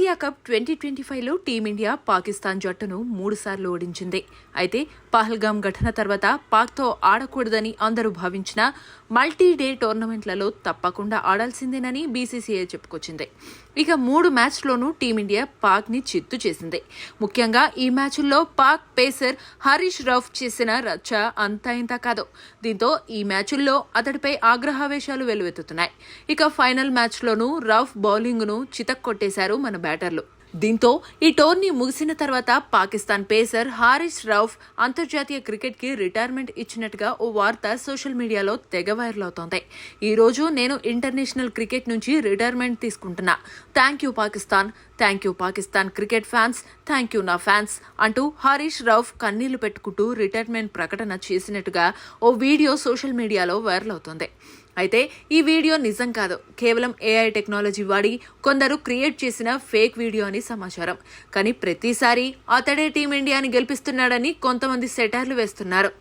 Asia cup 2025లో team India Pakistan జట్టును 3 సార్లు ఓడించింది. అయితే పహల్గామ్ ఘటన తర్వాత పాక్తో ఆడకూడదని అందరూ భావించిన మల్టీ-డే టోర్నమెంట్లలో తప్పకుండా ఆడాల్సిందేనని బీసీసీఐ చెప్పుకొచ్చింది. ఇక 3 మ్యాచ్ల్లోనూ టీమిండియా పాక్ని చిత్తు చేసింది. ముఖ్యంగా ఈ మ్యాచ్ల్లో పాక్ పేసర్ హరీష్ రౌఫ్ చేసిన రచ్చ అంతా ఇంతా కాదు. దీంతో ఈ మ్యాచ్ల్లో అతడిపై ఆగ్రహావేశాలు వెల్లువెత్తుతున్నాయి. ఇక ఫైనల్ మ్యాచ్లోనూ రౌఫ్ బౌలింగ్ను చితక్కొట్టేశారు మన బ్యాటర్లు. దీంతో ఈ టోర్నీ ముగిసిన తర్వాత పాకిస్తాన్ పేసర్ హారిస్ రౌఫ్ అంతర్జాతీయ క్రికెట్కి రిటైర్మెంట్ ఇచ్చినట్టుగా ఓ వార్త సోషల్ మీడియాలో తెగ వైరల్ అవుతోంది. ఈ రోజు నేను ఇంటర్నేషనల్ క్రికెట్ నుంచి రిటైర్మెంట్ తీసుకుంటున్నా. Thank you Pakistan cricket fans, thank you నా ఫ్యాన్స్ అంటూ హారిస్ రౌఫ్ కన్నీళ్లు పెట్టుకుంటూ రిటైర్మెంట్ ప్రకటన చేసినట్టుగా ఓ వీడియో సోషల్ మీడియాలో వైరల్ అవుతోంది. అయితే ఈ వీడియో నిజం కాదు, కేవలం ఏఐ టెక్నాలజీ వాడి కొందరు క్రియేట్ చేసిన ఫేక్ వీడియో అని సమాచారం. కానీ ప్రతిసారి అతడే టీమిండియాని గెలిపిస్తున్నాడని కొంతమంది సెటైర్లు వేస్తున్నారు.